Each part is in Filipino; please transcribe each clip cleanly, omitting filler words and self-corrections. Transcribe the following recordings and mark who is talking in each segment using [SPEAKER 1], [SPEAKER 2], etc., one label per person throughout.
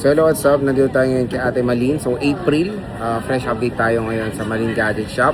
[SPEAKER 1] So hello, what's up? Nandito tayo ngayon kay Ate Malin. So April, fresh update tayo ngayon sa Malin Gadget Shop.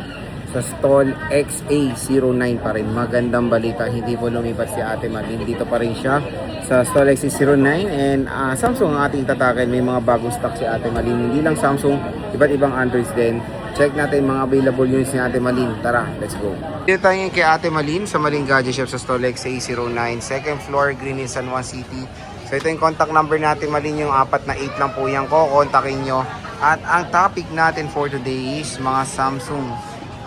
[SPEAKER 1] Sa stall XA09 pa rin. Magandang balita, hindi po lumipat si Ate Malin. Dito pa rin siya sa stall XA09. And Samsung ang ating tatakin. May mga bagong stock si Ate Malin. Hindi lang Samsung, iba't ibang Androids din. Check natin mga available units ni Ate Malin. Tara, let's go. Dito tayo ngayon kay Ate Malin sa Malin Gadget Shop sa stall XA09. Second floor, Green Hills, San Juan City. So ito yung contact number natin, Malin, yung 4 lang po yan ko, kontakin nyo. At ang topic natin for today is mga Samsung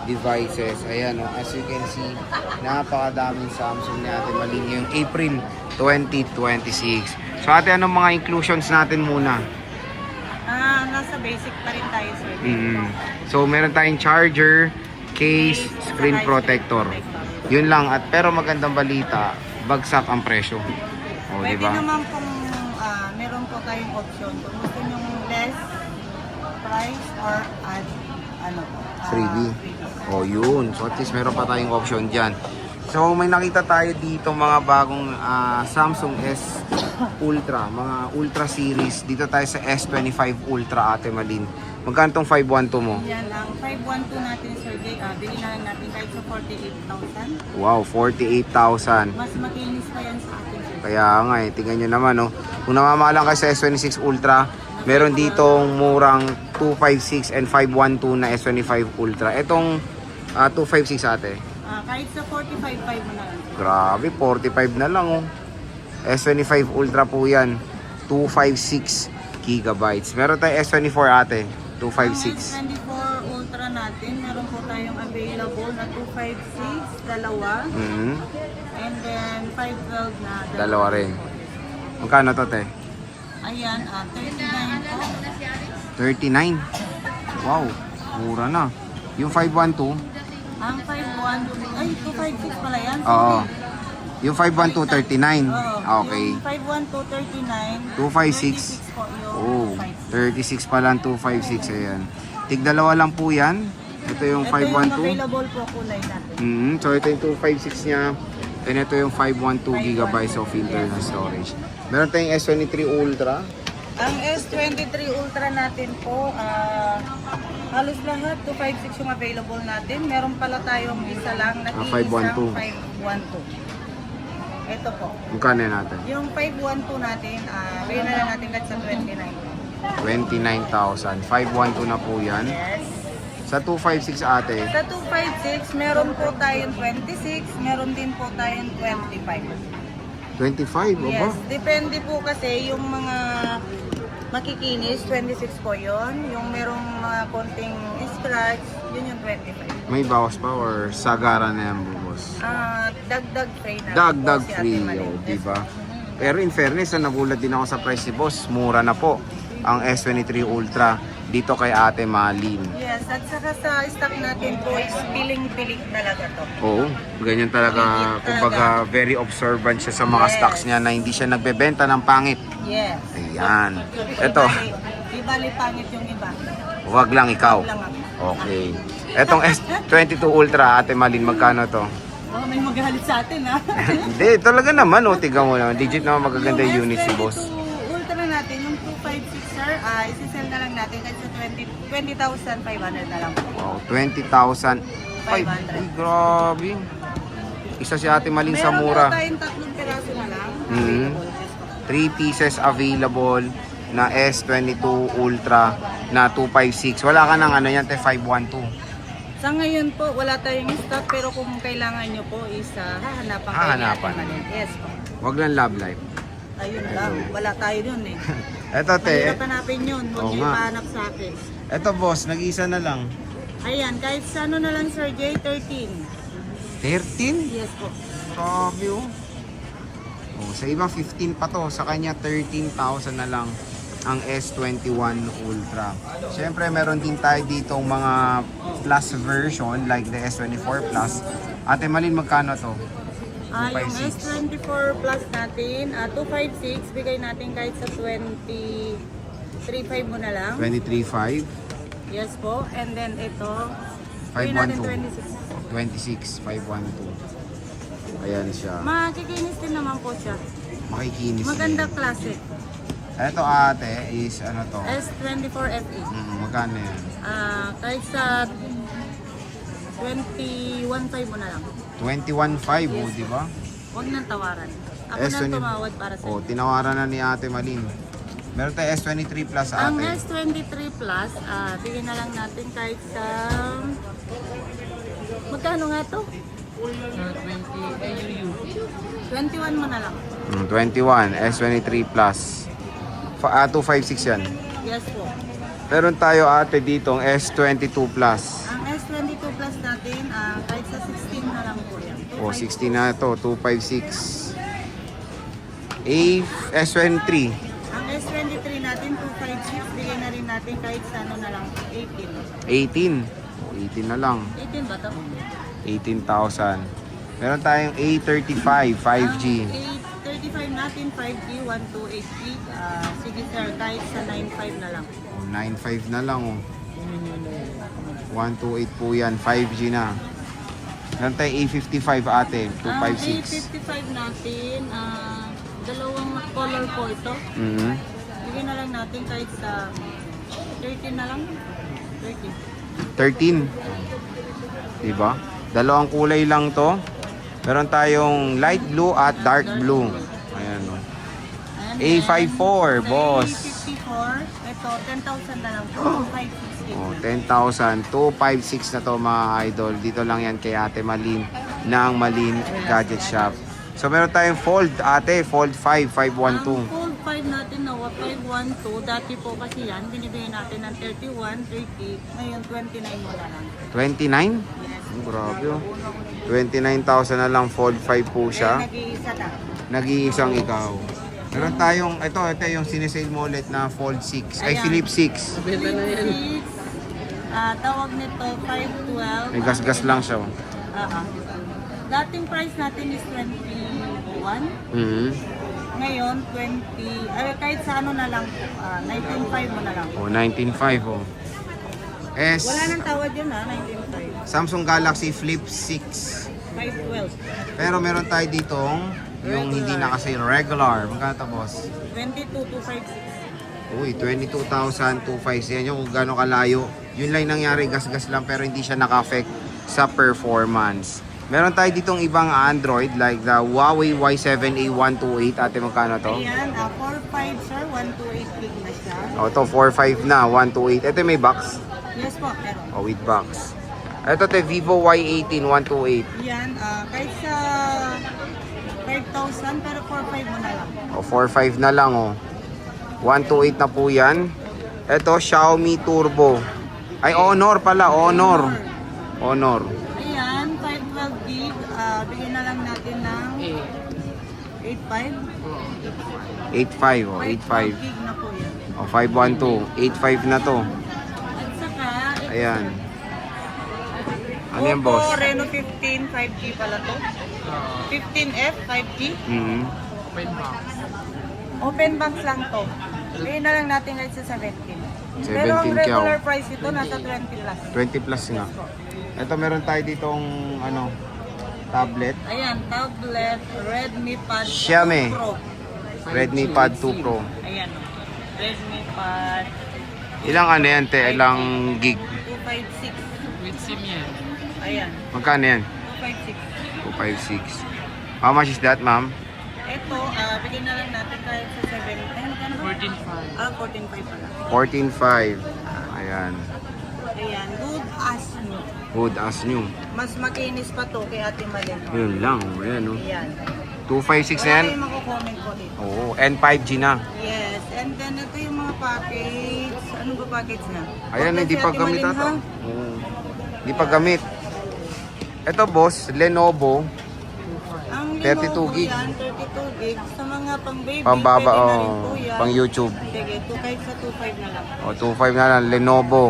[SPEAKER 1] devices. Ayan, as you can see, napakadaming Samsung natin, Malin, yung April 2026. So ate, anong mga inclusions natin muna?
[SPEAKER 2] Nasa basic pa rin tayo, sir.
[SPEAKER 1] So meron tayong charger, case, screen protector. Yun lang, at pero magandang balita, bagsak ang presyo.
[SPEAKER 2] Pwede
[SPEAKER 1] diba?
[SPEAKER 2] naman kung meron po tayong option. Kung gusto nyo less price or add,
[SPEAKER 1] freebie. Yun. So at least meron pa tayong option dyan. So may nakita tayo dito mga bagong Samsung S Ultra, mga Ultra series. Dito tayo sa S25 Ultra, Ate Malin. Magkano tong 512 mo?
[SPEAKER 2] Yan, ang 512 natin, Sir Jay, bilhin na lang natin kahit sa 48,000.
[SPEAKER 1] Wow, 48,000.
[SPEAKER 2] Mas makinis pa yan sa atin, Sir.
[SPEAKER 1] Kaya nga tingnan nyo naman kung namamahalan kayo sa S26 Ultra, meron ditong murang 256 and 512 na S25 Ultra. Itong 256 ate.
[SPEAKER 2] Kahit sa 45,500 mo na lang.
[SPEAKER 1] Grabe, 45 na lang S25 Ultra po yan. 256 gigabytes. Meron tayong S24 ate. 256.
[SPEAKER 2] Ang S24 Ultra natin, meron po tayong available na 256, dalawa. And then 512 na
[SPEAKER 1] Dalawa rin. Magkano to, te?
[SPEAKER 2] Ayan, 39 po.
[SPEAKER 1] 39. Wow, mura na. Yung 512,
[SPEAKER 2] Ang 512, ay 256 pala yan.
[SPEAKER 1] oo. Yung 512, 39. Okay.
[SPEAKER 2] Yung 512, 39.
[SPEAKER 1] 256.
[SPEAKER 2] 36 po yung
[SPEAKER 1] Oh,
[SPEAKER 2] 56.
[SPEAKER 1] 36 pa lang, 256. Ayan. Tig-dalawa lang po yan. Ito yung
[SPEAKER 2] Ito yung
[SPEAKER 1] 512.
[SPEAKER 2] available po kulay natin.
[SPEAKER 1] So ito yung 256 niya. And ito yung 512 gigabytes of internal storage. Meron tayong S23 Ultra.
[SPEAKER 2] Ang S23 Ultra natin po, halos lahat 256 yung available natin. Meron pala tayong isa lang na
[SPEAKER 1] 512.
[SPEAKER 2] 512. Ito po.
[SPEAKER 1] Magkano yan natin?
[SPEAKER 2] Yung 512 natin, bigyan na lang natin kahit sa
[SPEAKER 1] 29,000.
[SPEAKER 2] 29.
[SPEAKER 1] 512 na po yan.
[SPEAKER 2] Yes.
[SPEAKER 1] Sa 256 ate,
[SPEAKER 2] Sa 256, meron po tayong 26, meron din po tayong 25.
[SPEAKER 1] 25, o ba?
[SPEAKER 2] Yes, depende po kasi yung mga makikinis, 26 po yon. Yung merong mga konting scratch, yun yung 25.
[SPEAKER 1] May bawas pa or sagara na yan, boss?
[SPEAKER 2] Dagdag free na.
[SPEAKER 1] Dagdag
[SPEAKER 2] po si Ate
[SPEAKER 1] free,
[SPEAKER 2] Malin.
[SPEAKER 1] diba? Pero in fairness, nagulat din ako sa price ni boss. Mura na po ang S23 Ultra dito kay Ate Malin.
[SPEAKER 2] Yes, at saka sa stock natin po is piling-piling talaga to.
[SPEAKER 1] Oo, ganyan talaga. Kumbaga, very observant siya sa mga
[SPEAKER 2] Yes.
[SPEAKER 1] stocks niya na hindi siya nagbebenta ng pangit.
[SPEAKER 2] Yes.
[SPEAKER 1] Ayan. Ito,
[SPEAKER 2] Di bali pangit yung iba.
[SPEAKER 1] wag lang ikaw.
[SPEAKER 2] Lang ako.
[SPEAKER 1] Okay. Etong S22 Ultra, Ate Malin, magkano to?
[SPEAKER 2] Oh, may magalit sa atin ha.
[SPEAKER 1] Hindi, talaga naman, tignan mo naman. Digit naman magaganda yung units ni boss.
[SPEAKER 2] Yung Ultra natin, yung 256 sir, isi-sell na lang natin kahit sa 20,500 na lang po.
[SPEAKER 1] Wow, 20,000. Ay, grabe. Isa si Ate Malin sa mura.
[SPEAKER 2] Meron po tayong 3 piraso na lang.
[SPEAKER 1] 3 pieces available na S22 Ultra na 256. Wala ka ng yan, 512.
[SPEAKER 2] Sa ngayon po, wala tayong stock pero kung kailangan nyo po is hahanapan kayo.
[SPEAKER 1] Hahanapan.
[SPEAKER 2] Yes po.
[SPEAKER 1] Wag lang love life.
[SPEAKER 2] Ayun lang, wala tayo dun eh.
[SPEAKER 1] Eto, te.
[SPEAKER 2] Mahirap hanapin yun, huwag
[SPEAKER 1] Oo
[SPEAKER 2] nyo
[SPEAKER 1] nga.
[SPEAKER 2] ipahanap sa akin.
[SPEAKER 1] Eto, boss, nag-isa na lang.
[SPEAKER 2] Ayan, kahit sa ano na lang Sir J, 13.
[SPEAKER 1] 13?
[SPEAKER 2] Yes po.
[SPEAKER 1] Grabe, sa iba 15 pa to. Sa kanya 13,000 na lang ang S21 Ultra. Siyempre, meron din tayo dito mga plus version like the S24 Plus. Ate Malin, magkano to?
[SPEAKER 2] Yung
[SPEAKER 1] 256.
[SPEAKER 2] S24 Plus natin, 256, bigay natin kahit sa 23.5 mo na lang.
[SPEAKER 1] 23,500.
[SPEAKER 2] Yes po. And then ito, bigay natin
[SPEAKER 1] 26.
[SPEAKER 2] 26.
[SPEAKER 1] 26,512. Ayan siya.
[SPEAKER 2] Makikinis din naman po siya.
[SPEAKER 1] Makikinis
[SPEAKER 2] Maganda
[SPEAKER 1] din.
[SPEAKER 2] classic.
[SPEAKER 1] Ito ate is ano to?
[SPEAKER 2] S24 FE.
[SPEAKER 1] Magkano yan?
[SPEAKER 2] Kahit sa 21.5 mo na lang.
[SPEAKER 1] 21.5 di ba?
[SPEAKER 2] Huwag nang tawaran. Ako
[SPEAKER 1] S20
[SPEAKER 2] nang tumawad para sa
[SPEAKER 1] tinawaran na ni Ate Malin. Meron tayo S23 Plus
[SPEAKER 2] Ang
[SPEAKER 1] ate.
[SPEAKER 2] S23 Plus, bigyan na lang natin kahit sa... Magkano nga to? 21 mo na lang.
[SPEAKER 1] 21, S23 Plus. 256 yan.
[SPEAKER 2] Yes po.
[SPEAKER 1] Meron tayo ate ditong S22 Plus.
[SPEAKER 2] Ang S22 Plus natin, kahit sa 16 na lang po yan.
[SPEAKER 1] 16 na to, 256. S23.
[SPEAKER 2] Ang S23 natin, 256, bigyan na rin natin kahit sa ano na lang, 18.
[SPEAKER 1] 18. 18 na lang.
[SPEAKER 2] 18 ba to?
[SPEAKER 1] 18,000. Meron tayong A35 5G.
[SPEAKER 2] Ang A35 natin, 5G, 128 gig. Sige sir, kahit sa 95 na lang.
[SPEAKER 1] 9.5 na lang oh. 128 po yan, 5G na. Meron tayong A55 ate,
[SPEAKER 2] Ang
[SPEAKER 1] 256.
[SPEAKER 2] A55 natin, dalawang color po ito. Bigyan na lang natin kahit sa 13 na lang. 13.
[SPEAKER 1] 13. Diba? Dalawang kulay lang to. Meron tayong light blue at dark blue. Ayan oh.
[SPEAKER 2] And
[SPEAKER 1] A54,
[SPEAKER 2] then,
[SPEAKER 1] boss.
[SPEAKER 2] A54, ito, 10,000 na lang po. 256
[SPEAKER 1] Oh,
[SPEAKER 2] na.
[SPEAKER 1] 10,000. 256 na to mga idol. Dito lang yan kay Ate Malin ng Malin Gadget Shop. So meron tayong Fold ate, Fold 5, 512.
[SPEAKER 2] Ang Fold 5 natin na 512, dati po kasi yan, binibigyan natin ng 31, 30, ngayon 29 mo na lang.
[SPEAKER 1] 29?
[SPEAKER 2] Yes.
[SPEAKER 1] Grabe oh. 29,000 na lang, Fold 5 po siya.
[SPEAKER 2] Nag-iisa na.
[SPEAKER 1] Nag-iisang ikaw. Meron tayong, ito yung sinesale mo ulit na Fold 6. Ay,
[SPEAKER 2] Ayan.
[SPEAKER 1] Philip 6.
[SPEAKER 2] Tawag nito 512.
[SPEAKER 1] May gas-gas lang siya. Oh.
[SPEAKER 2] Dating price natin is 21. Ngayon, 20. Kahit sa ano na lang, 19.5 mo na lang.
[SPEAKER 1] Oh, 19.5 oh. S,
[SPEAKER 2] Wala nang tawad yun 19.5.
[SPEAKER 1] Samsung Galaxy Flip 6.
[SPEAKER 2] 512.
[SPEAKER 1] Pero meron tayo ditong yung hindi naka-sale, regular. Magkano to, boss?
[SPEAKER 2] 22,256.
[SPEAKER 1] Uy, 22,256. Yan yung kung gano'ng kalayo. Yun lang yung nangyari, gas-gas lang pero hindi siya naka-affect sa performance. Meron tayo ditong ibang Android like the Huawei Y7A128. Ate, magkano to?
[SPEAKER 2] Ayan, 4.5 sir, 128 gig na siya.
[SPEAKER 1] O, ito 4.5 na, 128. Ito may box.
[SPEAKER 2] Yes po, meron.
[SPEAKER 1] O, with box. Ito Vivo Y18, 128.
[SPEAKER 2] Yan, kahit sa 5,000 pero 4.5 mo na lang.
[SPEAKER 1] O, 4.5 na lang oh. 128 na po yan. Ito, Xiaomi Turbo. Ay, Honor pala, Honor. Honor.
[SPEAKER 2] Ayan, 512 gig, bigyan na lang natin ng 8.5.
[SPEAKER 1] 8.5 oh,
[SPEAKER 2] 512
[SPEAKER 1] 8.5.
[SPEAKER 2] gig na po yan.
[SPEAKER 1] O, 512. 8.5 na to.
[SPEAKER 2] At saka,
[SPEAKER 1] Ayan. Ano yan, boss?
[SPEAKER 2] Oppo Reno 15, 5G pala to. 15F, 5G. Open box lang to. Bigyan na lang natin guys sa 17. Pero ang
[SPEAKER 1] 17
[SPEAKER 2] regular
[SPEAKER 1] ka.
[SPEAKER 2] price ito, nasa 20 plus.
[SPEAKER 1] 20 plus nga. Ito, meron tayo ditong ano, tablet.
[SPEAKER 2] Ayan, tablet, Redmi Pad
[SPEAKER 1] Xiaomi.
[SPEAKER 2] 2 Pro.
[SPEAKER 1] Redmi Pad 2 Pro.
[SPEAKER 2] Ayan, Redmi Pad
[SPEAKER 1] Ilang ano yan, te? Ilang gig?
[SPEAKER 2] 256.
[SPEAKER 3] With SIM yan.
[SPEAKER 2] Ayan,
[SPEAKER 1] Magkano yan?
[SPEAKER 2] 256.
[SPEAKER 1] 256. How much is that, ma'am?
[SPEAKER 2] Ito, bigyan na lang natin kahit sa 7. Ano ba?
[SPEAKER 3] 14.5.
[SPEAKER 2] 14.5 pala.
[SPEAKER 1] 14.5. Ayan.
[SPEAKER 2] Ayan, good as new.
[SPEAKER 1] Good as new.
[SPEAKER 2] Mas makinis pa to kay Ate Malin.
[SPEAKER 1] Yun lang. Ayan, oh.
[SPEAKER 2] Ayan.
[SPEAKER 1] 256 na
[SPEAKER 2] Wala
[SPEAKER 1] yan.
[SPEAKER 2] kayong mako-comment po dito.
[SPEAKER 1] Oo. And 5G na.
[SPEAKER 2] Yes, and then ito yung mga package. Ano ba package na?
[SPEAKER 1] Ayan, hindi pa gamit ata. Oo. Hindi pa gamit. Ito, boss, Lenovo.
[SPEAKER 2] Ang
[SPEAKER 1] 32
[SPEAKER 2] Lenovo
[SPEAKER 1] gig.
[SPEAKER 2] yan, 32 gig. Sa mga pang baby,
[SPEAKER 1] Pambaba,
[SPEAKER 2] pwede na rin
[SPEAKER 1] oh,
[SPEAKER 2] po yan.
[SPEAKER 1] pang YouTube.
[SPEAKER 2] Sige, 2 kahit sa 2.5 na lang.
[SPEAKER 1] O, 2.5 na lang. Lenovo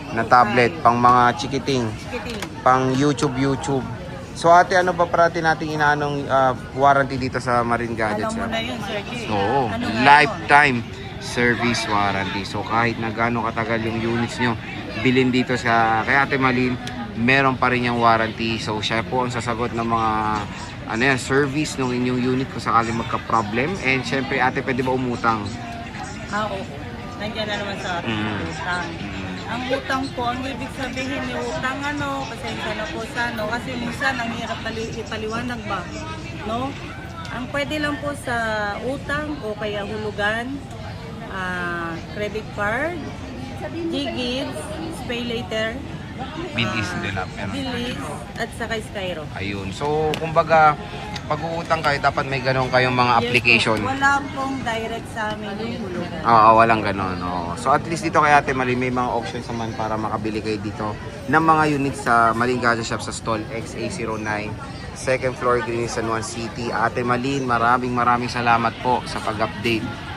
[SPEAKER 1] na tablet. Pang mga chikiting.
[SPEAKER 2] Kiting.
[SPEAKER 1] Pang YouTube. So, ate, ano ba parati nating inaanong warranty dito sa Marine Gadget
[SPEAKER 2] Alam mo
[SPEAKER 1] Shop?
[SPEAKER 2] na yun, Sir Jay.
[SPEAKER 1] Oo.
[SPEAKER 2] Ano nga
[SPEAKER 1] Lifetime service warranty. So, kahit na gaano katagal yung units nyo, bilhin dito sa kay Ate Malin, meron pa rin yung warranty. So, siya po ang sasagot ng mga service ng inyong unit kung sakaling magka-problem. And syempre, ate, pwede ba umutang?
[SPEAKER 2] Oo. Nandiyan na naman sa utang. Ang utang po, ang ibig sabihin ni utang pasensya na po sa kasi minsan ang hirap ipaliwanag ba, no? Ang pwede lang po sa utang o kaya hulugan, credit card, G-Gives, Pay Later,
[SPEAKER 1] Bilis din na.
[SPEAKER 2] Bilis, at saka Skyro.
[SPEAKER 1] Ayun. So, kumbaga, pag uutang kayo, dapat may ganun kayong mga application.
[SPEAKER 2] Yes, po. Wala pong direct sa amin yung hulugan.
[SPEAKER 1] Oo, walang ganun. Oo. So, at least dito kay Ate Malin, may mga options naman para makabili kayo dito ng mga units sa Malin Gadget Shop sa stall XA09. Second floor, Green San Juan City. Ate Malin, maraming salamat po sa pag-update